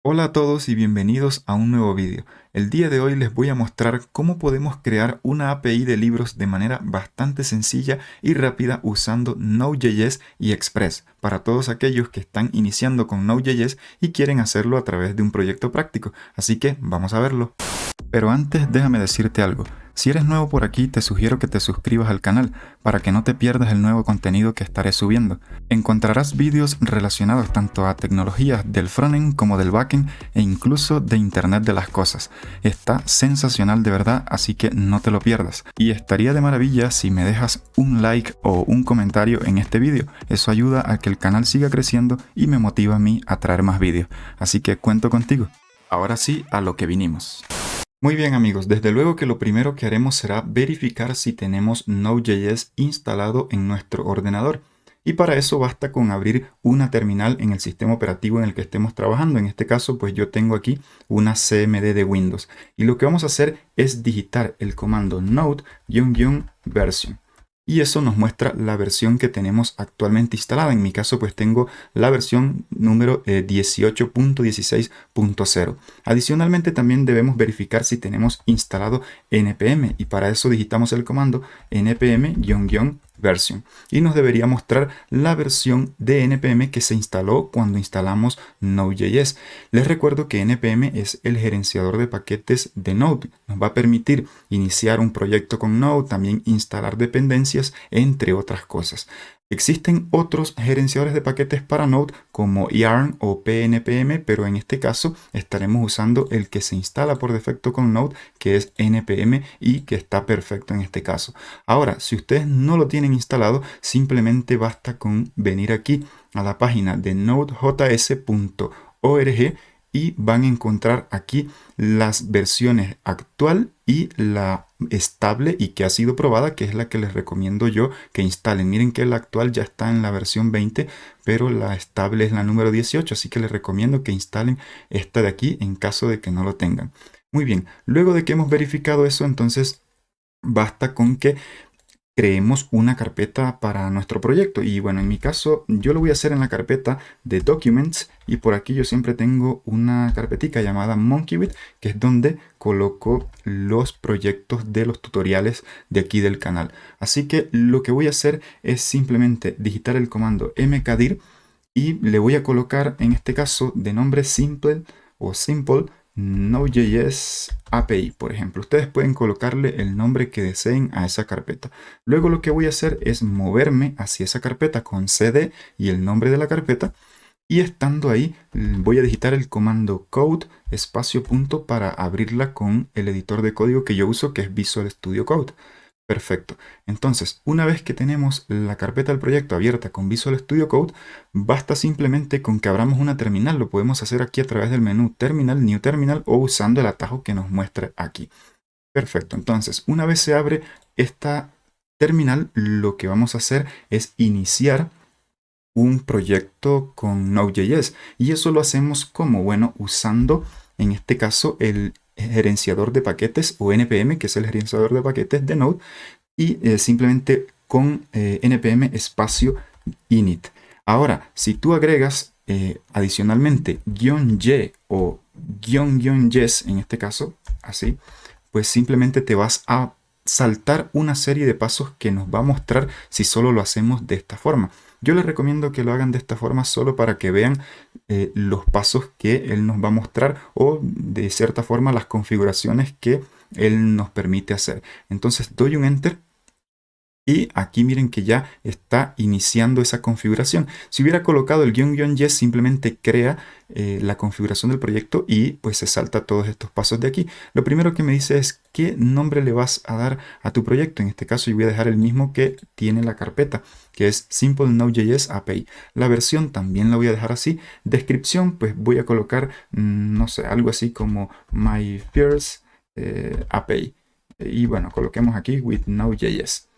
Hola a todos y bienvenidos a un nuevo vídeo. El día de hoy les voy a mostrar cómo podemos crear una API de libros de manera bastante sencilla y rápida usando Node.js y Express para todos aquellos que están iniciando con Node.js y quieren hacerlo a través de un proyecto práctico. Así que vamos a verlo. Pero antes déjame decirte algo. Si eres nuevo por aquí, te sugiero que te suscribas al canal para que no te pierdas el nuevo contenido que estaré subiendo. Encontrarás vídeos relacionados tanto a tecnologías del frontend como del backend e incluso de Internet de las cosas. Está sensacional de verdad, así que no te lo pierdas. Y estaría de maravilla si me dejas un like o un comentario en este vídeo. Eso ayuda a que el canal siga creciendo y me motiva a mí a traer más vídeos. Así que cuento contigo. Ahora sí, a lo que vinimos. Muy bien amigos, desde luego que lo primero que haremos será verificar si tenemos Node.js instalado en nuestro ordenador. Y para eso basta con abrir una terminal en el sistema operativo en el que estemos trabajando. En este caso, pues yo tengo aquí una CMD de Windows. Y lo que vamos a hacer es digitar el comando node-version. Y eso nos muestra la versión que tenemos actualmente instalada. En mi caso, pues tengo la versión número 18.16.0. Adicionalmente, también debemos verificar si tenemos instalado npm. Y para eso digitamos el comando npm-version. Y nos debería mostrar la versión de npm que se instaló cuando instalamos Node.js. Les recuerdo que npm es el gerenciador de paquetes de Node. Nos va a permitir iniciar un proyecto con Node, también instalar dependencias, entre otras cosas. Existen otros gerenciadores de paquetes para Node como Yarn o PNPM, pero en este caso estaremos usando el que se instala por defecto con Node, que es NPM y que está perfecto en este caso. Ahora, si ustedes no lo tienen instalado, simplemente basta con venir aquí a la página de nodejs.org y van a encontrar aquí las versiones actual y la estable y que ha sido probada, que es la que les recomiendo yo que instalen. Miren que la actual ya está en la versión 20, pero la estable es la número 18, así que les recomiendo que instalen esta de aquí en caso de que no lo tengan. Muy bien, luego de que hemos verificado eso, entonces basta con que creemos una carpeta para nuestro proyecto. Y bueno, en mi caso yo lo voy a hacer en la carpeta de Documents y por aquí yo siempre tengo una carpetica llamada MonkeyBit, que es donde coloco los proyectos de los tutoriales de aquí del canal. Así que lo que voy a hacer es simplemente digitar el comando mkdir y le voy a colocar en este caso de nombre simple Node.js API, por ejemplo. Ustedes pueden colocarle el nombre que deseen a esa carpeta. Luego lo que voy a hacer es moverme hacia esa carpeta con cd y el nombre de la carpeta. Y estando ahí, voy a digitar el comando code espacio punto para abrirla con el editor de código que yo uso, que es Visual Studio Code. Perfecto. Entonces, una vez que tenemos la carpeta del proyecto abierta con Visual Studio Code, basta simplemente con que abramos una terminal. Lo podemos hacer aquí a través del menú Terminal, New Terminal o usando el atajo que nos muestra aquí. Perfecto. Entonces, una vez se abre esta terminal, lo que vamos a hacer es iniciar un proyecto con Node.js. Y eso lo hacemos como, bueno, usando en este caso el gerenciador de paquetes o npm, que es el gerenciador de paquetes de Node, y simplemente con npm espacio init. Ahora, si tú agregas adicionalmente -y o --yes, en este caso, así, pues simplemente te vas a saltar una serie de pasos que nos va a mostrar si solo lo hacemos de esta forma. Yo les recomiendo que lo hagan de esta forma solo para que vean los pasos que él nos va a mostrar o de cierta forma las configuraciones que él nos permite hacer. Entonces doy un enter. Y aquí miren que ya está iniciando esa configuración. Si hubiera colocado el --yes, simplemente crea la configuración del proyecto y pues se salta todos estos pasos de aquí. Lo primero que me dice es qué nombre le vas a dar a tu proyecto. En este caso yo voy a dejar el mismo que tiene la carpeta, que es Simple Node.js API. La versión también la voy a dejar así. Descripción, pues voy a colocar, no sé, algo así como My First API. Y bueno, coloquemos aquí with Node.js.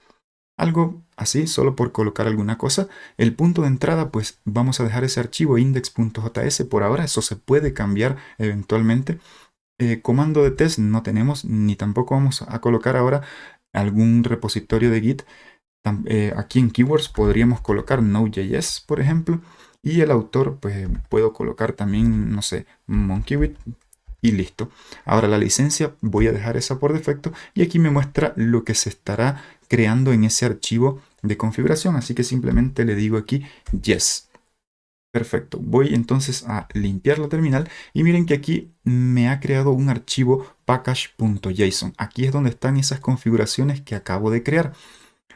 Algo así, solo por colocar alguna cosa. El punto de entrada, pues vamos a dejar ese archivo index.js por ahora. Eso se puede cambiar eventualmente. Comando de test no tenemos, ni tampoco vamos a colocar ahora algún repositorio de Git. Aquí en keywords podríamos colocar Node.js, por ejemplo. Y el autor, pues puedo colocar también, no sé, MonkeyWit y listo. Ahora la licencia voy a dejar esa por defecto y aquí me muestra lo que se estará creando en ese archivo de configuración. Así que simplemente le digo aquí yes. Perfecto, voy entonces a limpiar la terminal y miren que aquí me ha creado un archivo package.json. Aquí es donde están esas configuraciones que acabo de crear.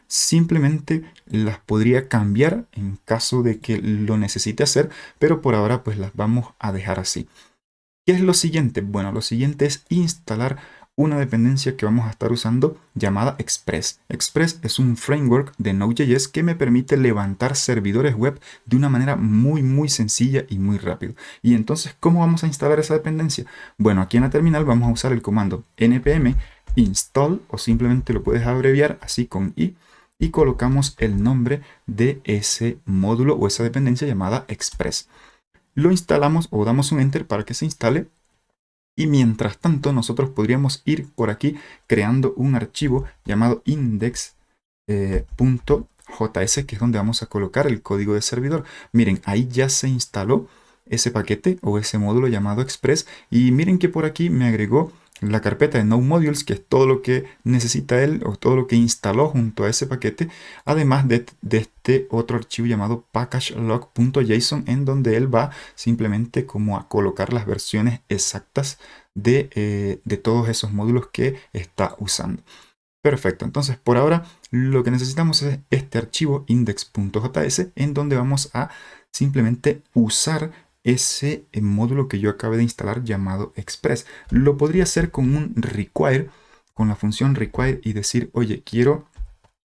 Simplemente las podría cambiar en caso de que lo necesite hacer, pero por ahora pues las vamos a dejar así. ¿Qué es lo siguiente? Bueno, lo siguiente es instalar una dependencia que vamos a estar usando llamada Express. Express es un framework de Node.js que me permite levantar servidores web de una manera muy sencilla y muy rápido. Y entonces, ¿cómo vamos a instalar esa dependencia? Bueno, aquí en la terminal vamos a usar el comando npm install o simplemente lo puedes abreviar así con i y colocamos el nombre de ese módulo o esa dependencia llamada Express. Lo instalamos o damos un enter para que se instale y mientras tanto nosotros podríamos ir por aquí creando un archivo llamado index.js que es donde vamos a colocar el código de servidor. Miren, ahí ya se instaló ese paquete o ese módulo llamado Express y miren que por aquí me agregó la carpeta de Node Modules, que es todo lo que necesita él o todo lo que instaló junto a ese paquete, además de este otro archivo llamado packagelog.json, en donde él va simplemente como a colocar las versiones exactas de todos esos módulos que está usando. Perfecto, entonces por ahora lo que necesitamos es este archivo index.js en donde vamos a simplemente usar ese módulo que yo acabé de instalar llamado Express. Lo podría hacer con un require, con la función require y decir, oye, quiero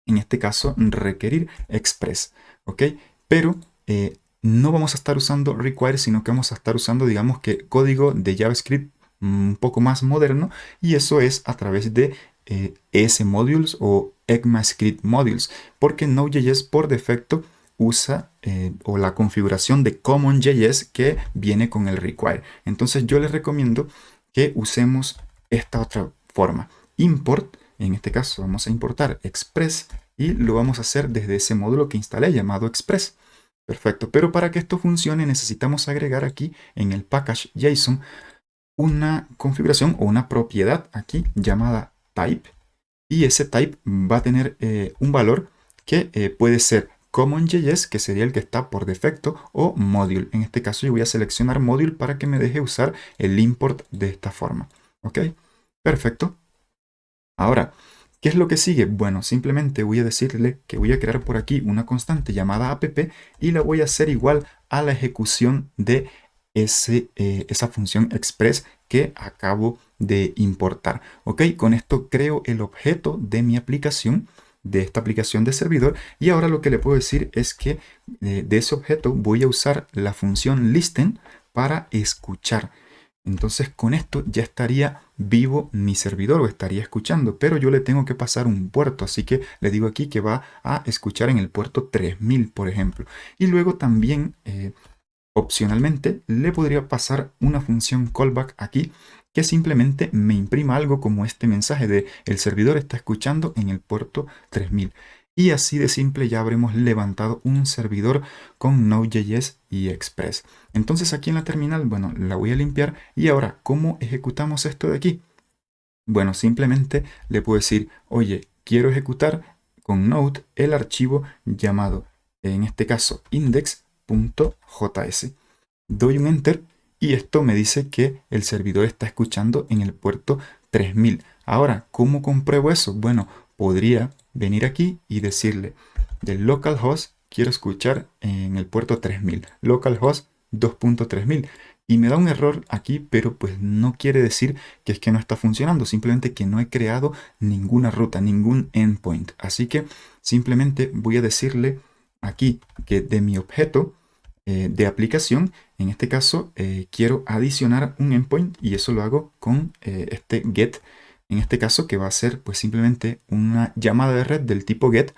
en este caso requerir Express, ¿ok? Pero no vamos a estar usando require, sino que vamos a estar usando, digamos que código de JavaScript un poco más moderno y eso es a través de ES-Modules o ECMAScript Modules, porque Node.js por defecto usa o la configuración de CommonJS que viene con el require. Entonces yo les recomiendo que usemos esta otra forma. Import, en este caso vamos a importar Express y lo vamos a hacer desde ese módulo que instalé llamado Express. Perfecto, pero para que esto funcione necesitamos agregar aquí en el package JSON una configuración o una propiedad aquí llamada type y ese type va a tener un valor que puede ser CommonJS, que sería el que está por defecto, o module. En este caso yo voy a seleccionar module para que me deje usar el import de esta forma. ¿Ok? Perfecto. Ahora, ¿qué es lo que sigue? Bueno, simplemente voy a decirle que voy a crear por aquí una constante llamada app y la voy a hacer igual a la ejecución de esa función express que acabo de importar. ¿Ok? Con esto creo el objeto de mi aplicación, de esta aplicación de servidor, y ahora lo que le puedo decir es que de ese objeto voy a usar la función listen para escuchar. Entonces con esto ya estaría vivo mi servidor o estaría escuchando, pero yo le tengo que pasar un puerto, así que le digo aquí que va a escuchar en el puerto 3000, por ejemplo. Y luego también, opcionalmente, le podría pasar una función callback aquí que simplemente me imprima algo como este mensaje de el servidor está escuchando en el puerto 3000. Y así de simple ya habremos levantado un servidor con Node.js y Express. Entonces aquí en la terminal, bueno, la voy a limpiar. Y ahora, ¿cómo ejecutamos esto de aquí? Bueno, simplemente le puedo decir, oye, quiero ejecutar con Node el archivo llamado, en este caso, index.js. Doy un enter y esto me dice que el servidor está escuchando en el puerto 3000. Ahora, ¿cómo compruebo eso? Bueno, podría venir aquí y decirle del localhost quiero escuchar en el puerto 3000, localhost 2.3000 y me da un error aquí, pero pues no quiere decir que es que no está funcionando, simplemente que no he creado ninguna ruta, ningún endpoint. Así que simplemente voy a decirle aquí que de mi objeto de aplicación, en este caso quiero adicionar un endpoint y eso lo hago con este get, en este caso que va a ser pues simplemente una llamada de red del tipo get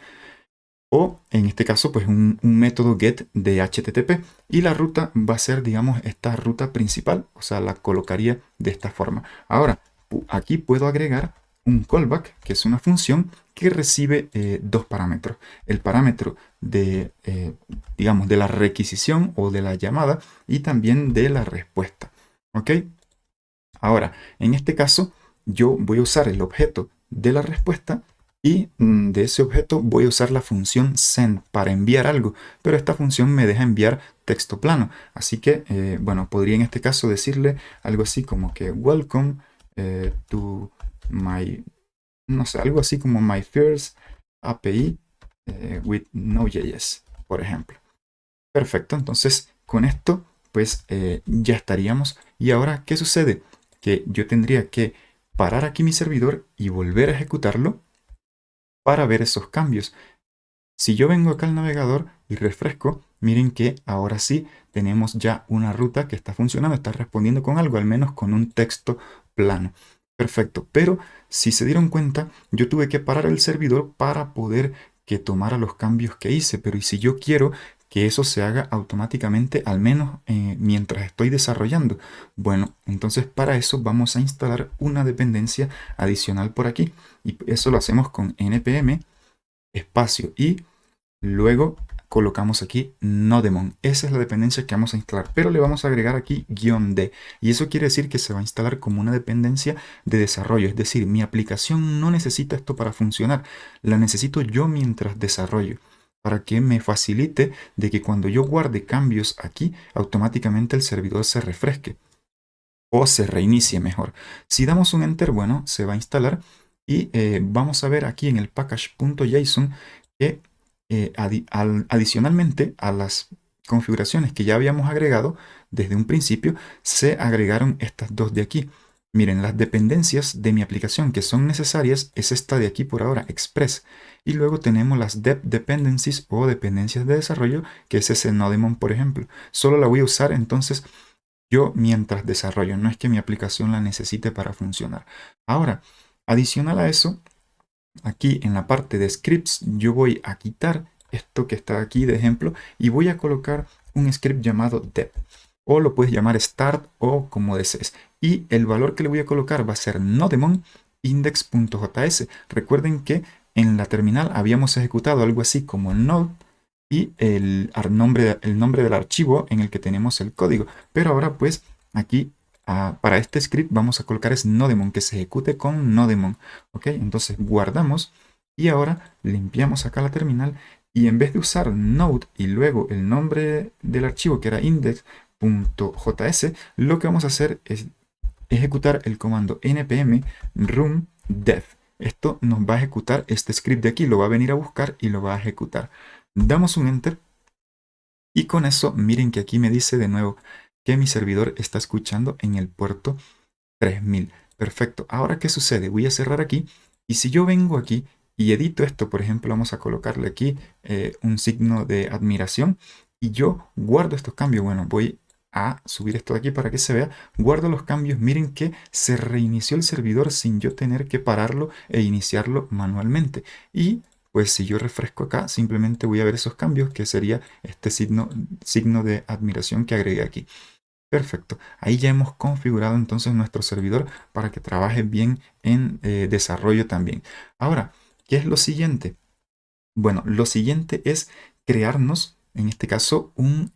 o en este caso pues un método get de HTTP y la ruta va a ser digamos esta ruta principal, o sea la colocaría de esta forma. Ahora aquí puedo agregar un callback, que es una función que recibe dos parámetros. El parámetro de, digamos, de la requisición o de la llamada y también de la respuesta. ¿Ok? Ahora, en este caso, yo voy a usar el objeto de la respuesta y de ese objeto voy a usar la función send para enviar algo, pero esta función me deja enviar texto plano. Así que, bueno, podría en este caso decirle algo así como que welcome to my, no sé, algo así como my first API with Node.js, por ejemplo. Perfecto, entonces con esto pues ya estaríamos. Y ahora, ¿qué sucede? Que yo tendría que parar aquí mi servidor y volver a ejecutarlo para ver esos cambios. Si yo vengo acá al navegador y refresco, miren que ahora sí tenemos ya una ruta que está funcionando, está respondiendo con algo, al menos con un texto plano. Perfecto, pero si se dieron cuenta, yo tuve que parar el servidor para poder que tomara los cambios que hice, pero ¿y si yo quiero que eso se haga automáticamente, al menos mientras estoy desarrollando? Bueno, entonces para eso vamos a instalar una dependencia adicional por aquí, y eso lo hacemos con npm espacio y luego colocamos aquí Nodemon. Esa es la dependencia que vamos a instalar, pero le vamos a agregar aquí "-d". Y eso quiere decir que se va a instalar como una dependencia de desarrollo. Es decir, mi aplicación no necesita esto para funcionar. La necesito yo mientras desarrollo, para que me facilite de que cuando yo guarde cambios aquí, automáticamente el servidor se refresque o se reinicie mejor. Si damos un enter, bueno, se va a instalar y vamos a ver aquí en el package.json que adicionalmente a las configuraciones que ya habíamos agregado desde un principio, se agregaron estas dos de aquí. Miren, las dependencias de mi aplicación que son necesarias es esta de aquí por ahora, Express. Y luego tenemos las Dev Dependencies o dependencias de desarrollo, que es ese Nodemon, por ejemplo. Solo la voy a usar entonces yo mientras desarrollo, no es que mi aplicación la necesite para funcionar. Ahora, adicional a eso, aquí en la parte de scripts, yo voy a quitar esto que está aquí de ejemplo y voy a colocar un script llamado dev. O lo puedes llamar start o como desees. Y el valor que le voy a colocar va a ser nodemon index.js. Recuerden que en la terminal habíamos ejecutado algo así como node y el nombre del archivo en el que tenemos el código. Pero ahora pues aquí para este script vamos a colocar es nodemon, que se ejecute con nodemon. ¿Ok? Entonces guardamos y ahora limpiamos acá la terminal y en vez de usar node y luego el nombre del archivo que era index.js, lo que vamos a hacer es ejecutar el comando npm run dev. Esto nos va a ejecutar este script de aquí, lo va a venir a buscar y lo va a ejecutar. Damos un enter y con eso miren que aquí me dice de nuevo que mi servidor está escuchando en el puerto 3000. Perfecto. Ahora, ¿qué sucede? Voy a cerrar aquí y si yo vengo aquí y edito esto, por ejemplo, vamos a colocarle aquí un signo de admiración y yo guardo estos cambios. Bueno, voy a subir esto de aquí para que se vea. Guardo los cambios. Miren que se reinició el servidor sin yo tener que pararlo e iniciarlo manualmente. Y pues si yo refresco acá, simplemente voy a ver esos cambios, que sería este signo de admiración que agregué aquí. Perfecto. Ahí ya hemos configurado entonces nuestro servidor para que trabaje bien en desarrollo también. Ahora, ¿qué es lo siguiente? Bueno, lo siguiente es crearnos, en este caso, un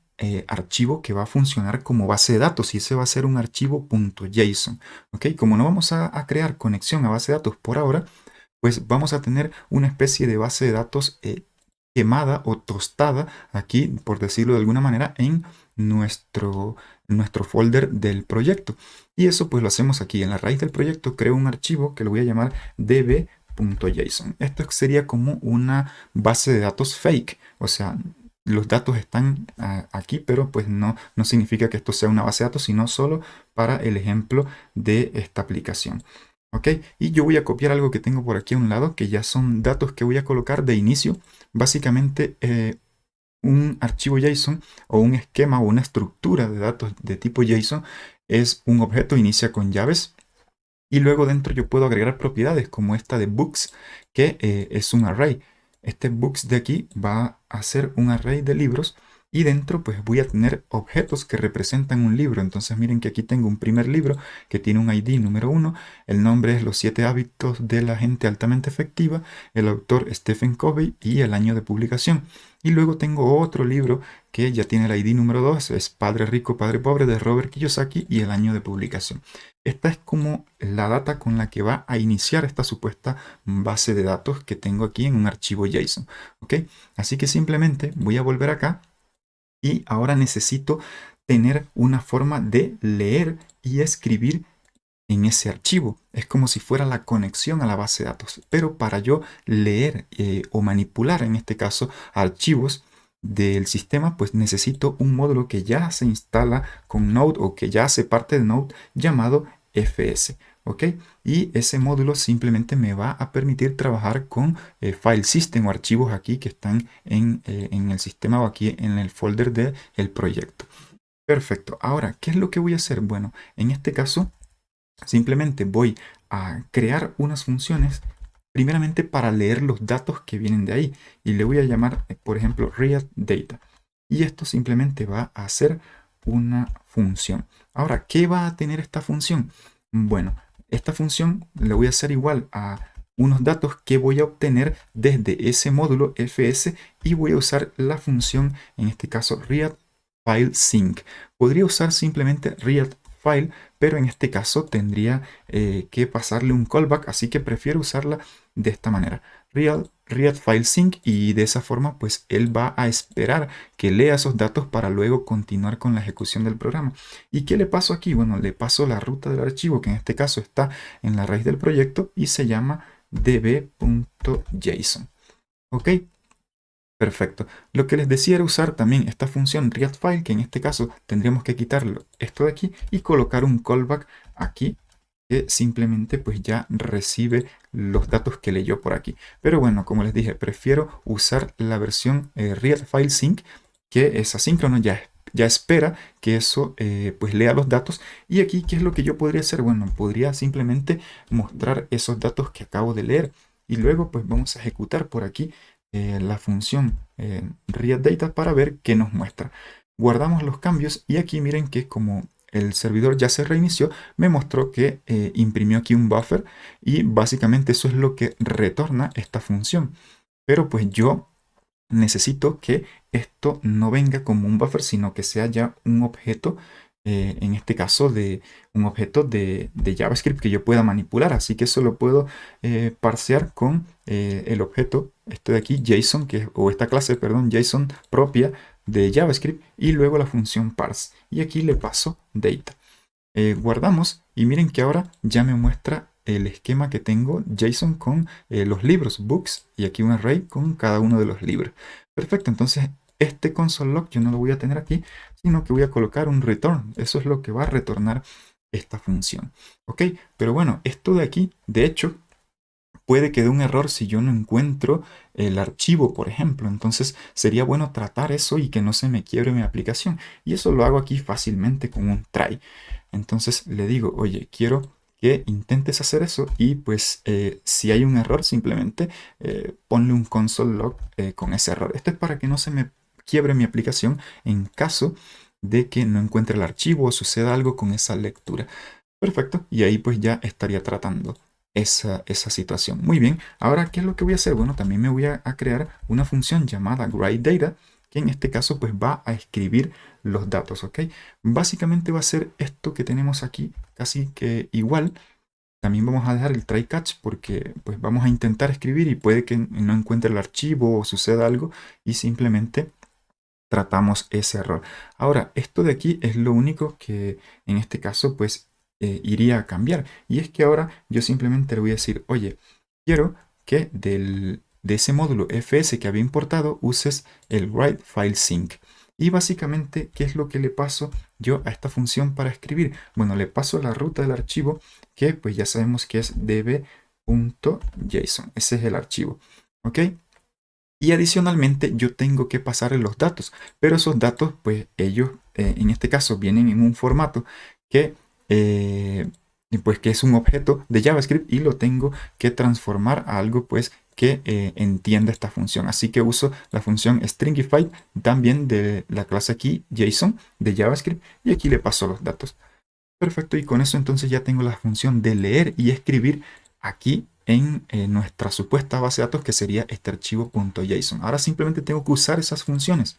archivo que va a funcionar como base de datos y ese va a ser un archivo .json. ¿Ok? Como no vamos a crear conexión a base de datos por ahora, pues vamos a tener una especie de base de datos quemada o tostada aquí, por decirlo de alguna manera, en nuestro folder del proyecto. Y eso pues lo hacemos aquí. En la raíz del proyecto creo un archivo que lo voy a llamar db.json. Esto sería como una base de datos fake. O sea, los datos están aquí, pero pues no significa que esto sea una base de datos, sino solo para el ejemplo de esta aplicación. ¿Ok? Y yo voy a copiar algo que tengo por aquí a un lado, que ya son datos que voy a colocar de inicio. Básicamente, un archivo JSON o un esquema o una estructura de datos de tipo JSON es un objeto, inicia con llaves y luego dentro yo puedo agregar propiedades como esta de books, que es un array. Este books de aquí va a ser un array de libros y dentro pues voy a tener objetos que representan un libro. Entonces miren que aquí tengo un primer libro que tiene un ID número 1, el nombre es Los 7 hábitos de la gente altamente efectiva, el autor Stephen Covey y el año de publicación. Y luego tengo otro libro que ya tiene el ID número 2, es Padre Rico, Padre Pobre de Robert Kiyosaki y el año de publicación. Esta es como la data con la que va a iniciar esta supuesta base de datos que tengo aquí en un archivo JSON. ¿Ok? Así que simplemente voy a volver acá y ahora necesito tener una forma de leer y escribir en ese archivo. Es como si fuera la conexión a la base de datos. Pero para yo leer o manipular, en este caso, archivos del sistema, pues necesito un módulo que ya se instala con Node o que ya hace parte de Node llamado FS. ¿Ok? Y ese módulo simplemente me va a permitir trabajar con file system o archivos aquí que están en el sistema o aquí en el folder del proyecto. Perfecto. Ahora, ¿qué es lo que voy a hacer? Bueno, en este caso simplemente voy a crear unas funciones primeramente para leer los datos que vienen de ahí y le voy a llamar, por ejemplo, readData. Y esto simplemente va a hacer una función. Ahora, ¿qué va a tener esta función? Bueno, esta función le voy a hacer igual a unos datos que voy a obtener desde ese módulo fs y voy a usar la función, en este caso, readFileSync. Podría usar simplemente readFile, pero en este caso tendría que pasarle un callback, así que prefiero usarla de esta manera. readFileSync, y de esa forma pues él va a esperar que lea esos datos para luego continuar con la ejecución del programa. ¿Y qué le paso aquí? Bueno, le paso la ruta del archivo, que en este caso está en la raíz del proyecto y se llama db.json. ¿Ok? Perfecto. Lo que les decía era usar también esta función readFile, que en este caso tendríamos que quitarlo esto de aquí y colocar un callback aquí que simplemente pues ya recibe los datos que leyó por aquí. Pero bueno, como les dije, prefiero usar la versión readFileSync, que es asíncrono, ya espera que eso pues lea los datos. Y aquí, ¿qué es lo que yo podría hacer? Bueno, podría simplemente mostrar esos datos que acabo de leer y luego pues vamos a ejecutar por aquí la función readData para ver qué nos muestra. Guardamos los cambios y aquí miren que como el servidor ya se reinició, me mostró que imprimió aquí un buffer y básicamente eso es lo que retorna esta función. Pero pues yo necesito que esto no venga como un buffer, sino que sea ya un objeto, en este caso de un objeto de JavaScript que yo pueda manipular. Así que eso lo puedo parsear con el objeto, este de aquí, JSON, o esta clase, perdón, JSON propia de JavaScript, y luego la función parse. Y aquí le paso data. Guardamos y miren que ahora ya me muestra el esquema que tengo JSON con los libros, books, y aquí un array con cada uno de los libros. Perfecto, entonces este console log yo no lo voy a tener aquí, sino que voy a colocar un return. Eso es lo que va a retornar esta función. ¿Ok? Pero bueno, esto de aquí, de hecho, puede que dé un error si yo no encuentro el archivo, por ejemplo. Entonces sería bueno tratar eso y que no se me quiebre mi aplicación. Y eso lo hago aquí fácilmente con un try. Entonces le digo, oye, quiero que intentes hacer eso y pues si hay un error simplemente ponle un console log con ese error. Esto es para que no se me quiebre mi aplicación en caso de que no encuentre el archivo o suceda algo con esa lectura. Perfecto, y ahí pues ya estaría tratando esa situación. Muy bien, ahora ¿qué es lo que voy a hacer? Bueno, también me voy a crear una función llamada writeData, que en este caso pues va a escribir los datos, ¿ok? Básicamente va a ser esto que tenemos aquí, casi que igual. También vamos a dejar el try catch porque pues vamos a intentar escribir y puede que no encuentre el archivo o suceda algo y simplemente tratamos ese error. Ahora, esto de aquí es lo único que en este caso pues iría a cambiar. Y es que ahora yo simplemente le voy a decir, oye, quiero que de ese módulo fs que había importado uses el writeFileSync. Y básicamente, ¿qué es lo que le paso yo a esta función para escribir? Bueno, le paso la ruta del archivo que pues ya sabemos que es db.json. Ese es el archivo. ¿Ok? Y adicionalmente yo tengo que pasarle los datos, pero esos datos pues ellos en este caso vienen en un formato que pues que es un objeto de JavaScript y lo tengo que transformar a algo pues que entienda esta función. Así que uso la función stringify también de la clase aquí JSON de JavaScript y aquí le paso los datos. Perfecto, y con eso entonces ya tengo la función de leer y escribir aquí en nuestra supuesta base de datos que sería este archivo.json. Ahora simplemente tengo que usar esas funciones.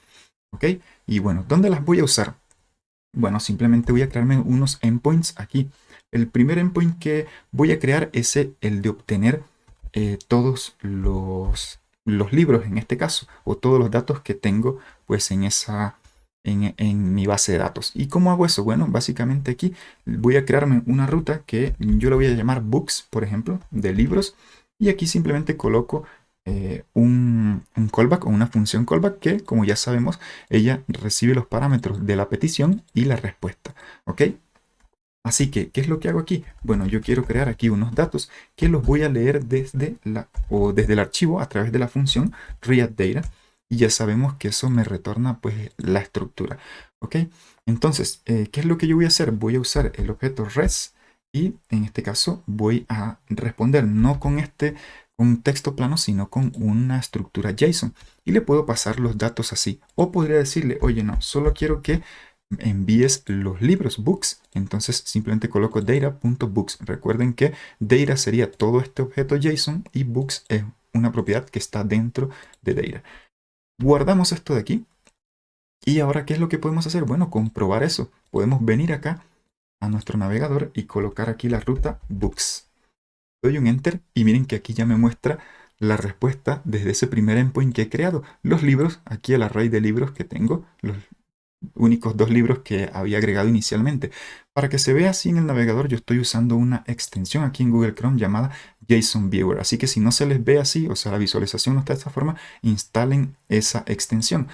¿Ok? Y bueno, ¿dónde las voy a usar? Bueno, simplemente voy a crearme unos endpoints aquí. El primer endpoint que voy a crear es el de obtener todos los libros en este caso, o todos los datos que tengo pues en mi base de datos. ¿Y cómo hago eso? Bueno, básicamente aquí voy a crearme una ruta que yo la voy a llamar books, por ejemplo, de libros, y aquí simplemente coloco un callback o una función callback que, como ya sabemos, ella recibe los parámetros de la petición y la respuesta. ¿Ok? Así que, ¿qué es lo que hago aquí? Bueno, yo quiero crear aquí unos datos que los voy a leer desde el archivo a través de la función readData. Y ya sabemos que eso me retorna pues la estructura. ¿Ok? Entonces, ¿qué es lo que yo voy a hacer? Voy a usar el objeto res y en este caso voy a responder no con un texto plano, sino con una estructura JSON. Y le puedo pasar los datos así. O podría decirle, oye, no, solo quiero que envíes los libros, books. Entonces simplemente coloco data.books. Recuerden que data sería todo este objeto JSON y books es una propiedad que está dentro de data. Guardamos esto de aquí. Y ahora, ¿qué es lo que podemos hacer? Bueno, comprobar eso. Podemos venir acá a nuestro navegador y colocar aquí la ruta books. Doy un enter y miren que aquí ya me muestra la respuesta desde ese primer endpoint que he creado. Los libros, aquí el array de libros que tengo, los únicos 2 libros que había agregado inicialmente. Para que se vea así en el navegador, yo estoy usando una extensión aquí en Google Chrome llamada JSON Viewer. Así que si no se les ve así, o sea, la visualización no está de esta forma, instalen esa extensión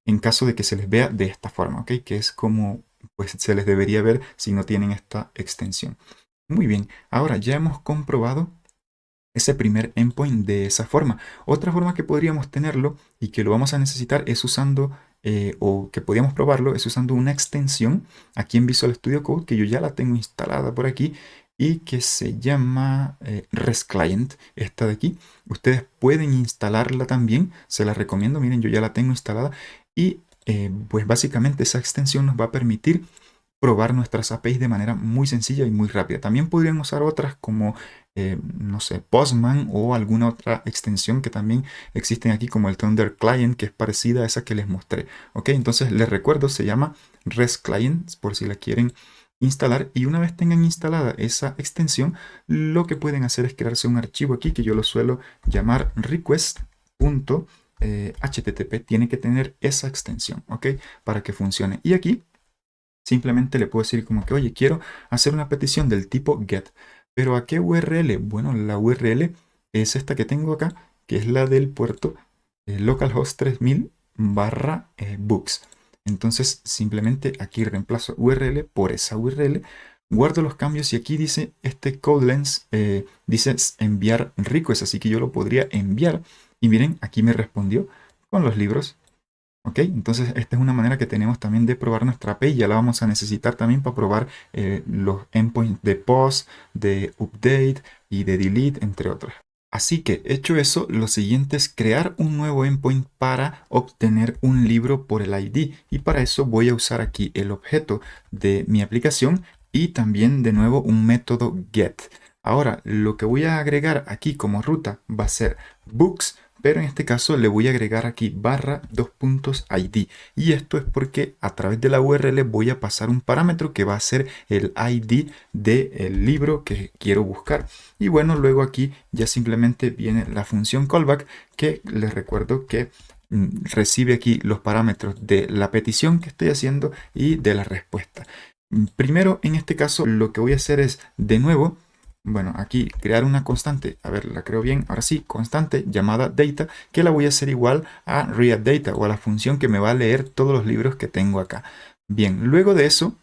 en caso de que se les vea de esta forma, ¿ok? Que es como pues se les debería ver si no tienen esta extensión. Muy bien, ahora ya hemos comprobado ese primer endpoint de esa forma. Otra forma que podríamos tenerlo y que lo vamos a necesitar es usando, o que podríamos probarlo, es usando una extensión aquí en Visual Studio Code, que yo ya la tengo instalada por aquí y que se llama REST Client, esta de aquí. Ustedes pueden instalarla también, se la recomiendo, miren, yo ya la tengo instalada y pues básicamente esa extensión nos va a permitir probar nuestras APIs de manera muy sencilla y muy rápida. También podrían usar otras como, no sé, Postman o alguna otra extensión que también existen aquí como el Thunder Client, que es parecida a esa que les mostré. ¿Ok? Entonces les recuerdo, se llama REST Client por si la quieren instalar, y una vez tengan instalada esa extensión, lo que pueden hacer es crearse un archivo aquí que yo lo suelo llamar request.http. Tiene que tener esa extensión, ¿ok? Para que funcione. Y aquí simplemente le puedo decir como que, oye, quiero hacer una petición del tipo get. ¿Pero a qué URL? Bueno, la URL es esta que tengo acá, que es la del puerto localhost 3000 barra books. Entonces, simplemente aquí reemplazo URL por esa URL, guardo los cambios y aquí dice, este codeless dice enviar request, así que yo lo podría enviar. Y miren, aquí me respondió con los libros. ¿Ok? Entonces esta es una manera que tenemos también de probar nuestra API. Ya la vamos a necesitar también para probar los endpoints de post, de update y de delete, entre otros. Así que hecho eso, lo siguiente es crear un nuevo endpoint para obtener un libro por el ID. Y para eso voy a usar aquí el objeto de mi aplicación y también de nuevo un método get. Ahora lo que voy a agregar aquí como ruta va a ser books, pero en este caso le voy a agregar aquí barra /ID. Y esto es porque a través de la URL voy a pasar un parámetro que va a ser el ID del libro que quiero buscar. Y bueno, luego aquí ya simplemente viene la función callback, que les recuerdo que recibe aquí los parámetros de la petición que estoy haciendo y de la respuesta. Primero, en este caso, lo que voy a hacer es, de nuevo, bueno, aquí crear una constante, a ver, la creo bien, ahora sí, constante llamada data, que la voy a hacer igual a readData o a la función que me va a leer todos los libros que tengo acá. Bien, luego de eso,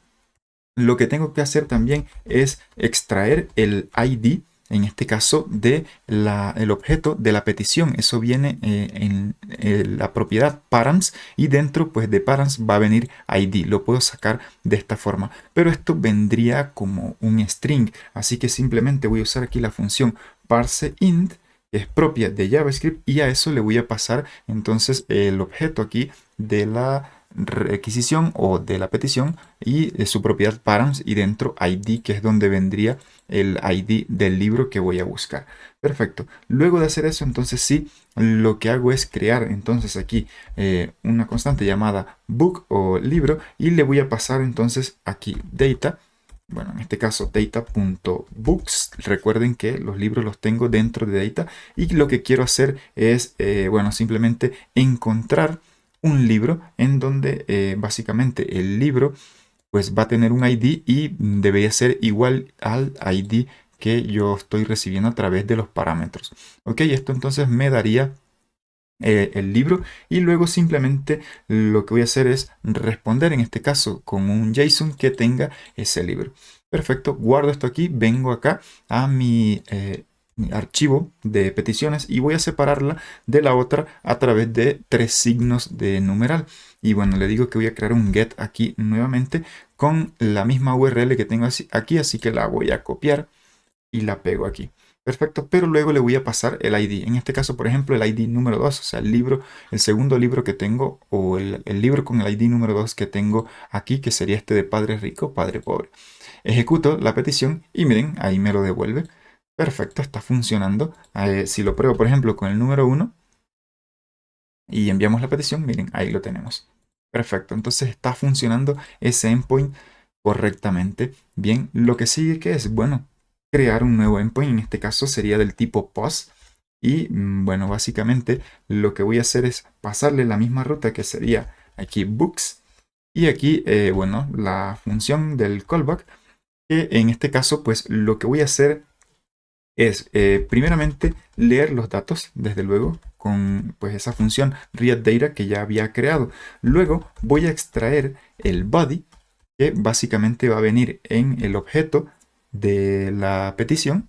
lo que tengo que hacer también es extraer el ID, en este caso, de el objeto de la petición. Eso viene en la propiedad params y dentro pues de params va a venir ID. Lo puedo sacar de esta forma, pero esto vendría como un string. Así que simplemente voy a usar aquí la función parseInt es propia de JavaScript y a eso le voy a pasar entonces el objeto aquí de la requisición o de la petición y su propiedad params y dentro ID, que es donde vendría el ID del libro que voy a buscar. Perfecto. Luego de hacer eso, entonces sí, lo que hago es crear entonces aquí una constante llamada book o libro y le voy a pasar entonces aquí data. Bueno, en este caso data.books. Recuerden que los libros los tengo dentro de data y lo que quiero hacer es, bueno, simplemente encontrar un libro en donde básicamente el libro pues va a tener un ID y debería ser igual al ID que yo estoy recibiendo a través de los parámetros. Ok, esto entonces me daría el libro y luego simplemente lo que voy a hacer es responder en este caso con un JSON que tenga ese libro. Perfecto, guardo esto aquí, vengo acá a mi archivo de peticiones y voy a separarla de la otra a través de 3 signos de numeral. Y bueno, le digo que voy a crear un get aquí nuevamente con la misma URL que tengo aquí, así que la voy a copiar y la pego aquí. Perfecto, pero luego le voy a pasar el ID. En este caso, por ejemplo, el ID número 2, o sea, el libro, el segundo libro que tengo, o el libro con el ID número 2 que tengo aquí, que sería este de padre rico, padre pobre. Ejecuto la petición y miren, ahí me lo devuelve. Perfecto, está funcionando. Si lo pruebo, por ejemplo, con el número 1 y enviamos la petición, miren, ahí lo tenemos. Perfecto, entonces está funcionando ese endpoint correctamente. Bien, lo que sigue que es, bueno, crear un nuevo endpoint, en este caso sería del tipo post. Y bueno, básicamente lo que voy a hacer es pasarle la misma ruta que sería aquí books. Y aquí, bueno, la función del callback, que en este caso, pues lo que voy a hacer es primeramente leer los datos, desde luego, con pues esa función readData que ya había creado. Luego voy a extraer el body, que básicamente va a venir en el objeto de la petición,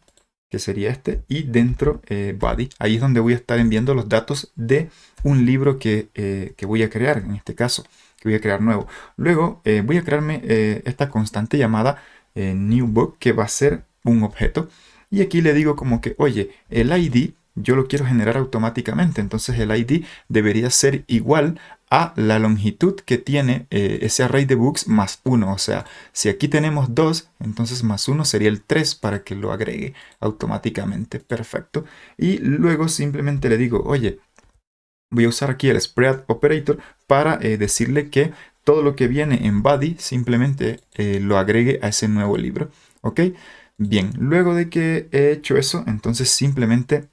que sería este, y dentro body. Ahí es donde voy a estar enviando los datos de un libro que voy a crear, en este caso, que voy a crear nuevo. Luego voy a crearme esta constante llamada newBook, que va a ser un objeto. Y aquí le digo como que, oye, el ID yo lo quiero generar automáticamente. Entonces el ID debería ser igual a la longitud que tiene ese array de books más 1. O sea, si aquí tenemos 2, entonces más 1 sería el 3 para que lo agregue automáticamente. Perfecto. Y luego simplemente le digo, oye, voy a usar aquí el spread operator para decirle que todo lo que viene en body simplemente lo agregue a ese nuevo libro. ¿Ok? Bien, luego de que he hecho eso, entonces simplemente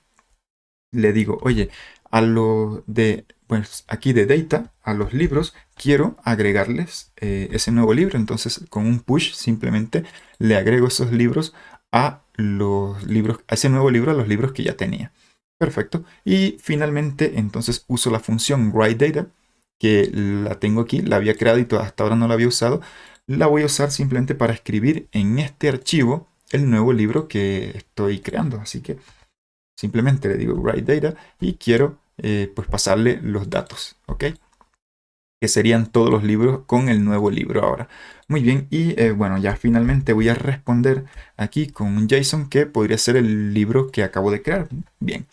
le digo, oye, a lo de, pues aquí de data, a los libros, quiero agregarles ese nuevo libro. Entonces, con un push simplemente le agrego esos libros a los libros, a ese nuevo libro, a los libros que ya tenía. Perfecto. Y finalmente, entonces uso la función writeData, que la tengo aquí, la había creado y hasta ahora no la había usado. La voy a usar simplemente para escribir en este archivo el nuevo libro que estoy creando. Así que simplemente le digo writeData y quiero pues pasarle los datos, ¿ok? Que serían todos los libros con el nuevo libro ahora. Muy bien, y bueno, ya finalmente voy a responder aquí con un JSON que podría ser el libro que acabo de crear. Bien,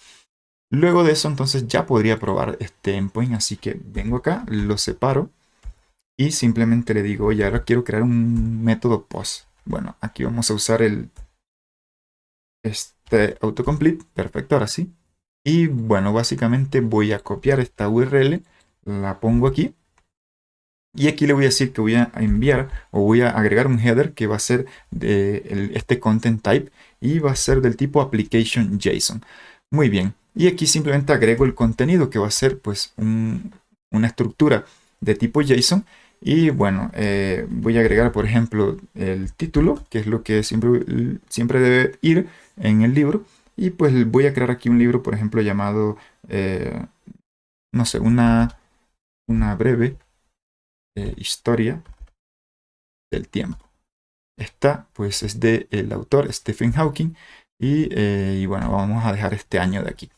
luego de eso entonces ya podría probar este endpoint, así que vengo acá, lo separo y simplemente le digo, oye, ahora quiero crear un método post. Bueno, aquí vamos a usar este autocomplete, perfecto, ahora sí. Y bueno, básicamente voy a copiar esta URL, la pongo aquí. Y aquí le voy a decir que voy a enviar o voy a agregar un header que va a ser de este content type y va a ser del tipo application JSON. Muy bien. Y aquí simplemente agrego el contenido que va a ser pues una estructura de tipo JSON. Y bueno, voy a agregar por ejemplo el título, que es lo que siempre debe ir en el libro. Y pues voy a crear aquí un libro, por ejemplo, llamado, no sé, una breve historia del tiempo. Esta pues es del autor Stephen Hawking y bueno, vamos a dejar este año de aquí.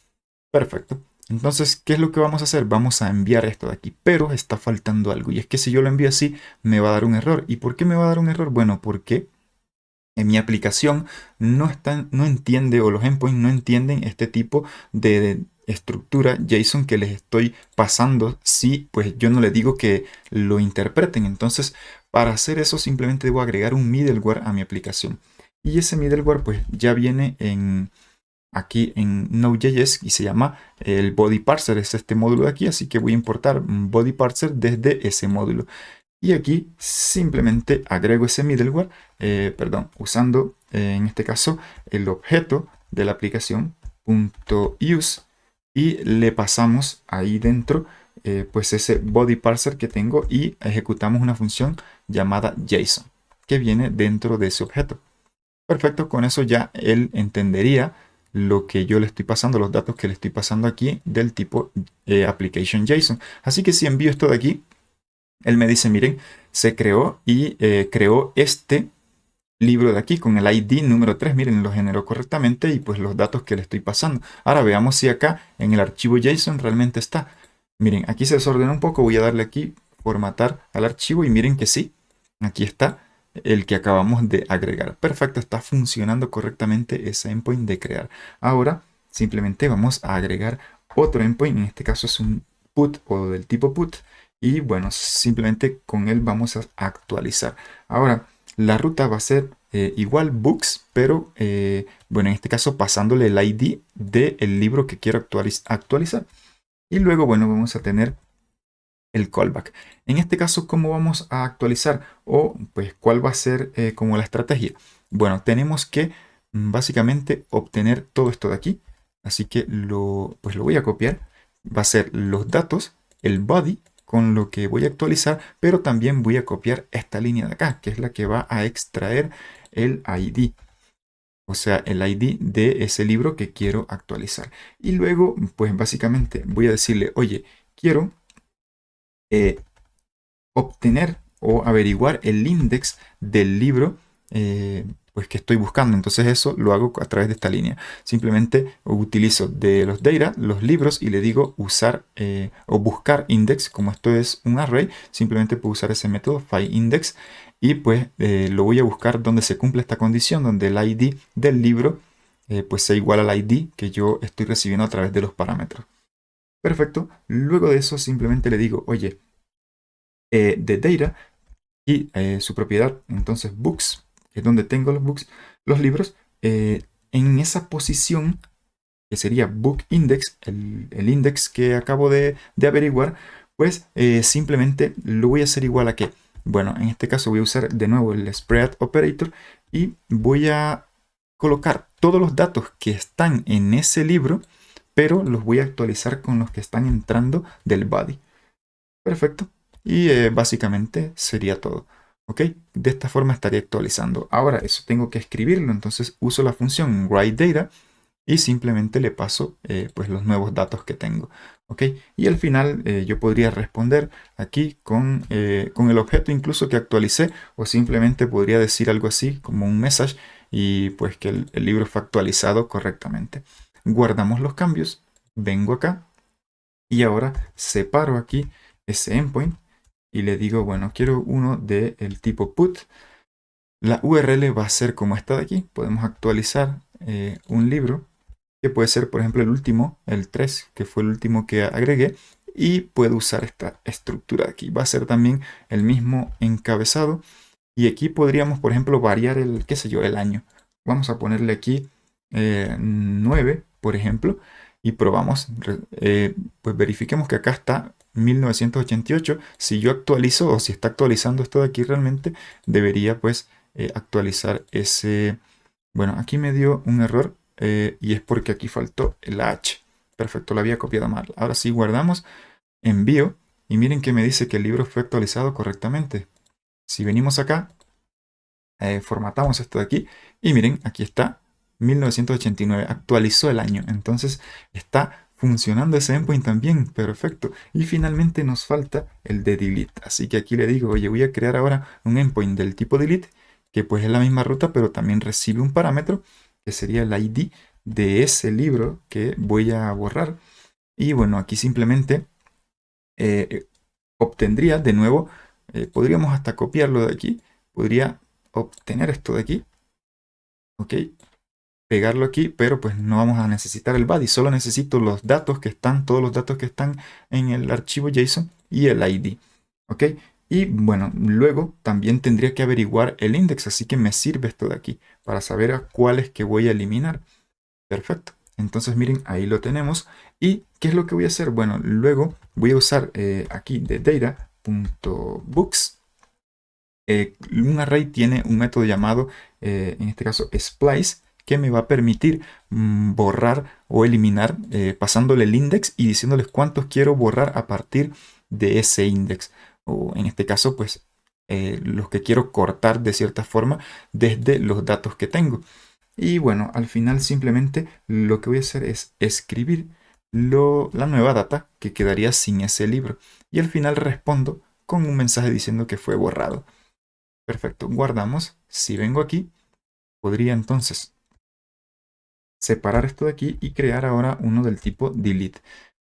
Perfecto. Entonces, ¿qué es lo que vamos a hacer? Vamos a enviar esto de aquí, pero está faltando algo. Y es que si yo lo envío así, me va a dar un error. ¿Y por qué me va a dar un error? Bueno, porque en mi aplicación no entiende, o los endpoints no entienden este tipo de estructura JSON que les estoy pasando si pues yo no les digo que lo interpreten. Entonces, para hacer eso simplemente debo agregar un middleware a mi aplicación. Y ese middleware pues ya viene aquí en Node.js y se llama el body parser, es este módulo de aquí, así que voy a importar un body parser desde ese módulo. Y aquí simplemente agrego ese middleware, usando en este caso el objeto de la aplicación .use, y le pasamos ahí dentro pues ese body parser que tengo, y ejecutamos una función llamada JSON que viene dentro de ese objeto. Perfecto, con eso ya él entendería lo que yo le estoy pasando, los datos que le estoy pasando aquí del tipo application JSON. Así que si envío esto de aquí, él me dice, miren, se creó y creó este libro de aquí con el ID número 3. Miren, lo generó correctamente y pues los datos que le estoy pasando. Ahora veamos si acá en el archivo JSON realmente está. Miren, aquí se desordenó un poco. Voy a darle aquí formatar al archivo y miren que sí, aquí está el que acabamos de agregar. Perfecto, está funcionando correctamente ese endpoint de crear. Ahora simplemente vamos a agregar otro endpoint. En este caso es un put o del tipo put. Y bueno, simplemente con él vamos a actualizar. Ahora, la ruta va a ser igual books, pero bueno, en este caso pasándole el ID del libro que quiero actualizar. Y luego, bueno, vamos a tener el callback. En este caso, ¿cómo vamos a actualizar? O pues, ¿cuál va a ser como la estrategia? Bueno, tenemos que básicamente obtener todo esto de aquí. Así que pues lo voy a copiar. Va a ser los datos, el body, con lo que voy a actualizar, pero también voy a copiar esta línea de acá, que es la que va a extraer el ID. O sea, el ID de ese libro que quiero actualizar. Y luego, pues básicamente voy a decirle, oye, quiero eh, obtener o averiguar el index del libro pues que estoy buscando. Entonces eso lo hago a través de esta línea. Simplemente utilizo de los data, los libros, y le digo usar o buscar index. Como esto es un array, simplemente puedo usar ese método findIndex, y pues lo voy a buscar donde se cumple esta condición, donde el ID del libro pues sea igual al ID que yo estoy recibiendo a través de los parámetros. Perfecto. Luego de eso simplemente le digo, oye, de data y su propiedad, entonces books, que es donde tengo los books, los libros, en esa posición que sería book index, el index que acabo de averiguar, pues simplemente lo voy a hacer igual a que, bueno, en este caso voy a usar de nuevo el spread operator y voy a colocar todos los datos que están en ese libro, pero los voy a actualizar con los que están entrando del body. Perfecto. Y básicamente sería todo. ¿Ok? De esta forma estaría actualizando. Ahora eso tengo que escribirlo. Entonces uso la función writeData y simplemente le paso pues los nuevos datos que tengo. ¿Ok? Y al final yo podría responder aquí con el objeto incluso que actualicé, o simplemente podría decir algo así como un message, y pues que el libro fue actualizado correctamente. Guardamos los cambios. Vengo acá y ahora separo aquí ese endpoint y le digo, bueno, quiero uno del tipo put. La URL va a ser como esta de aquí. Podemos actualizar un libro, que puede ser, por ejemplo, el último, el 3, que fue el último que agregué, y puedo usar esta estructura de aquí. Va a ser también el mismo encabezado, y aquí podríamos, por ejemplo, variar el, qué sé yo, el año. Vamos a ponerle aquí 9, por ejemplo, y probamos, pues verifiquemos que acá está 1988. Si yo actualizo, o si está actualizando esto de aquí realmente, debería pues actualizar ese. Bueno, aquí me dio un error y es porque aquí faltó el H. Perfecto, lo había copiado mal. Ahora sí, guardamos, envío, y miren que me dice que el libro fue actualizado correctamente. Si venimos acá, formatamos esto de aquí y miren, aquí está 1989, actualizó el año. Entonces está funcionando ese endpoint también, perfecto. Y finalmente nos falta el de delete. Así que aquí le digo, oye, voy a crear ahora un endpoint del tipo delete, que pues es la misma ruta, pero también recibe un parámetro, que sería el ID de ese libro que voy a borrar. Y bueno, aquí simplemente obtendría de nuevo, podríamos hasta copiarlo de aquí, podría obtener esto de aquí ¿ok? Pegarlo aquí, pero pues no vamos a necesitar el body, solo necesito los datos que están, todos los datos que están en el archivo JSON y el ID, ¿ok? Y bueno, luego también tendría que averiguar el index, así que me sirve esto de aquí para saber a cuáles que voy a eliminar. Perfecto. Entonces miren, ahí lo tenemos. ¿Y qué es lo que voy a hacer? Bueno, luego voy a usar aquí de data.books. Un array tiene un método llamado, en este caso, splice, que me va a permitir borrar o eliminar pasándole el index y diciéndoles cuántos quiero borrar a partir de ese index. O en este caso, pues, los que quiero cortar de cierta forma desde los datos que tengo. Y bueno, al final simplemente lo que voy a hacer es escribir la nueva data que quedaría sin ese libro. Y al final respondo con un mensaje diciendo que fue borrado. Perfecto, guardamos. Si vengo aquí, podría entonces separar esto de aquí y crear ahora uno del tipo delete.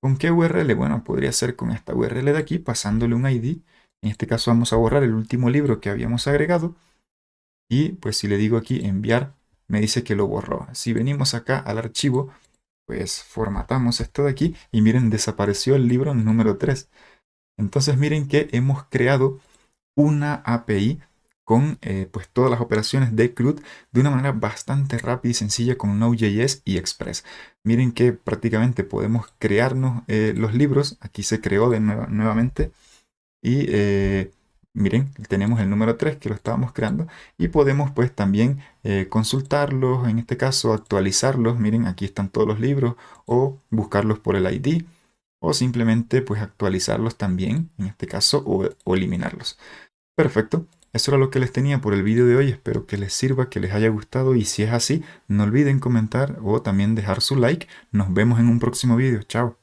¿Con qué URL? Bueno, podría ser con esta URL de aquí, pasándole un ID. En este caso vamos a borrar el último libro que habíamos agregado. Y pues si le digo aquí enviar, me dice que lo borró. Si venimos acá al archivo, pues formatamos esto de aquí y miren, desapareció el libro número 3. Entonces miren que hemos creado una API con pues todas las operaciones de CRUD de una manera bastante rápida y sencilla con Node.js y Express. Miren que prácticamente podemos crearnos los libros. Aquí se creó nuevamente y miren, tenemos el número 3 que lo estábamos creando y podemos pues también consultarlos, en este caso actualizarlos. Miren, aquí están todos los libros o buscarlos por el ID o simplemente pues actualizarlos también, en este caso, o eliminarlos. Perfecto. Eso era lo que les tenía por el vídeo de hoy. Espero que les sirva, que les haya gustado y si es así, no olviden comentar o también dejar su like. Nos vemos en un próximo vídeo. Chao.